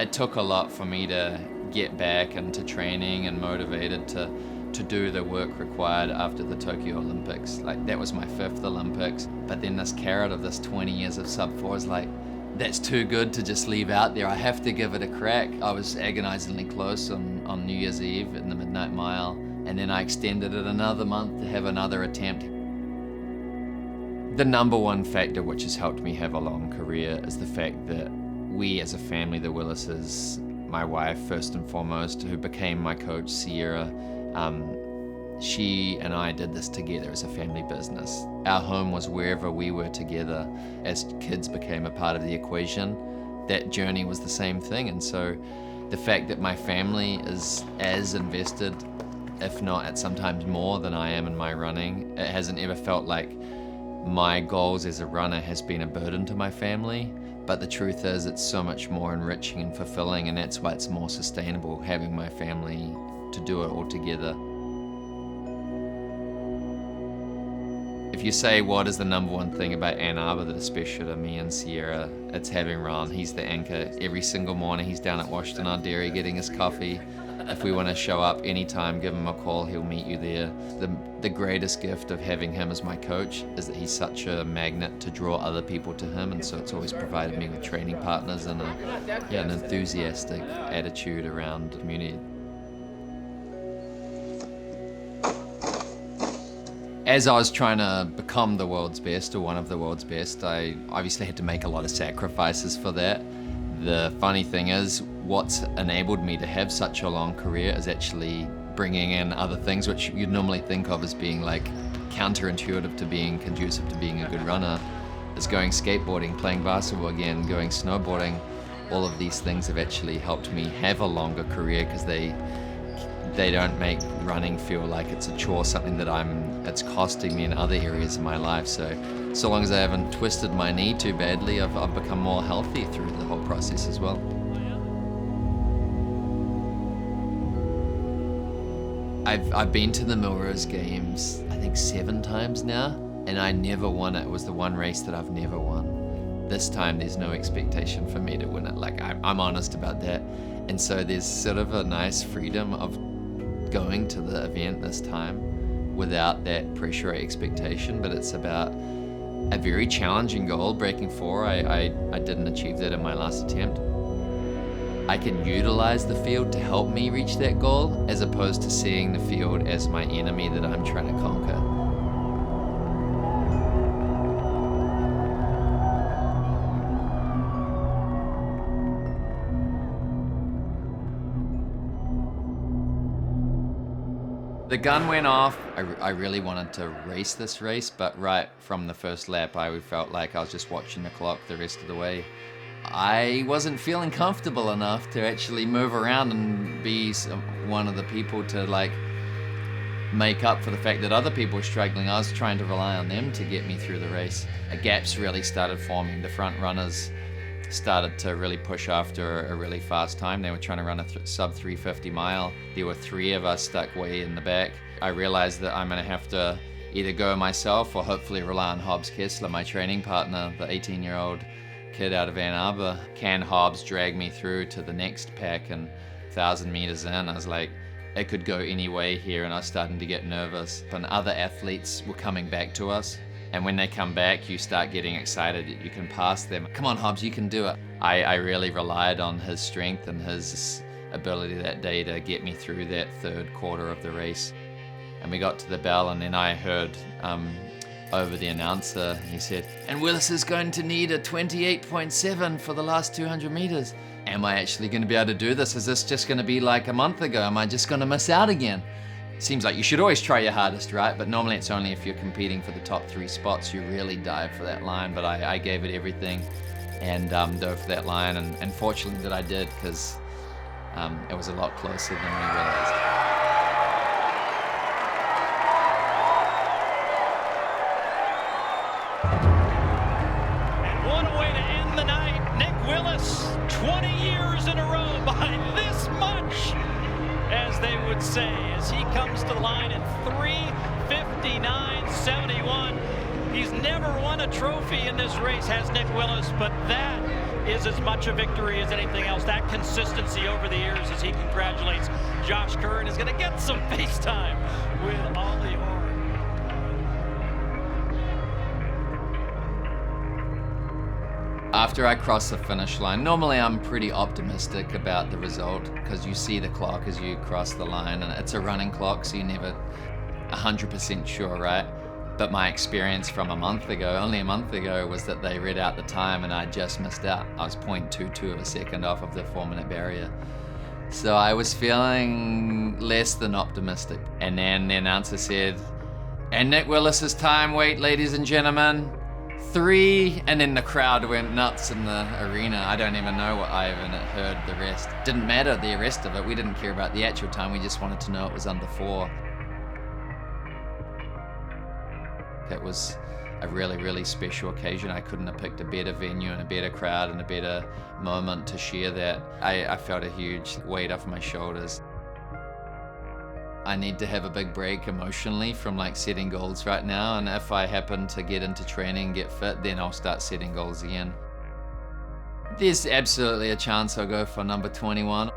it took a lot for me to get back into training and motivated to do the work required after the Tokyo Olympics. Like, that was my 5th Olympics, but then this carrot of this 20 years of sub 4 is like, that's too good to just leave out there. I have to give it a crack. I was agonizingly close on New Year's Eve in the Midnight Mile, and then I extended it another month to have another attempt. The number one factor which has helped me have a long career is the fact that we as a family, the Willises, my wife first and foremost, who became my coach, Sierra, she and I did this together as a family business. Our home was wherever we were together. As kids became a part of the equation, that journey was the same thing. And so the fact that my family is as invested, if not at sometimes more than I am in my running, it hasn't ever felt like my goals as a runner has been a burden to my family. But the truth is, it's so much more enriching and fulfilling, and that's why it's more sustainable having my family to do it all together. If you say what is the number one thing about Ann Arbor that is special to me and Sierra, it's having Ron. He's the anchor. Every single morning he's down at Washington on Dairy getting his coffee. If we want to show up anytime, give him a call, he'll meet you there. The greatest gift of having him as my coach is that he's such a magnet to draw other people to him, and so it's always provided me with training partners and an enthusiastic attitude around the community. As I was trying to become the world's best, or one of the world's best, I obviously had to make a lot of sacrifices for that. The funny thing is, what's enabled me to have such a long career is actually bringing in other things which you'd normally think of as being like counterintuitive to being conducive to being a good runner. Is going skateboarding, playing basketball again, going snowboarding. All of these things have actually helped me have a longer career because they don't make running feel like it's a chore, something that it's costing me in other areas of my life. So long as I haven't twisted my knee too badly, I've become more healthy through the whole process as well. I've been to the Millrose Games, I think 7 times now, and I never won it. It was the one race that I've never won. This time there's no expectation for me to win it. Like, I'm honest about that. And so there's sort of a nice freedom of going to the event this time without that pressure or expectation, but it's about a very challenging goal, breaking 4. I didn't achieve that in my last attempt. I can utilize the field to help me reach that goal, as opposed to seeing the field as my enemy that I'm trying to conquer. The gun went off. I really wanted to race this race, but right from the first lap, I felt like I was just watching the clock the rest of the way. I wasn't feeling comfortable enough to actually move around and be one of the people to like make up for the fact that other people were struggling. I was trying to rely on them to get me through the race. Gaps really started forming. The front runners started to really push after a really fast time. They were trying to run a sub 350 mile. There were 3 of us stuck way in the back. I realized that I'm gonna have to either go myself or hopefully rely on Hobbs Kessler, my training partner, the 18-year-old kid out of Ann Arbor. Can Hobbs drag me through to the next pack? And 1,000 meters in, I was like, it could go any way here, and I was starting to get nervous. And other athletes were coming back to us. And when they come back, you start getting excited that you can pass them. Come on, Hobbs, you can do it. I really relied on his strength and his ability that day to get me through that 3rd quarter of the race. And we got to the bell, and then I heard over the announcer, he said, and Willis is going to need a 28.7 for the last 200 meters. Am I actually going to be able to do this? Is this just going to be like a month ago? Am I just going to miss out again? Seems like you should always try your hardest, right? But normally it's only if you're competing for the top 3 spots you really dive for that line. But I gave it everything and dove for that line, and fortunately that I did, because it was a lot closer than we realized. And what a way to end the night. Nick Willis, 20 years in a row by this much, as they would say, as he comes to the line at 3:59.71. He's never won a trophy in this race, has Nick Willis, but that is as much a victory as anything else. That consistency over the years as he congratulates Josh Kerr and is going to get some FaceTime with Ollie Horn. After I cross the finish line, normally I'm pretty optimistic about the result because you see the clock as you cross the line, and it's a running clock, so you're never 100% sure, right? But my experience from only a month ago, was that they read out the time and I just missed out. I was 0.22 of a second off of the 4-minute barrier. So I was feeling less than optimistic. And then the announcer said, and Nick Willis's time, wait, ladies and gentlemen, 3, and then the crowd went nuts in the arena. I don't even know what I even heard the rest. Didn't matter the rest of it. We didn't care about the actual time. We just wanted to know it was under 4. It was a really, really special occasion. I couldn't have picked a better venue and a better crowd and a better moment to share that. I felt a huge weight off my shoulders. I need to have a big break emotionally from like setting goals right now, and if I happen to get into training and get fit, then I'll start setting goals again. There's absolutely a chance I'll go for number 21.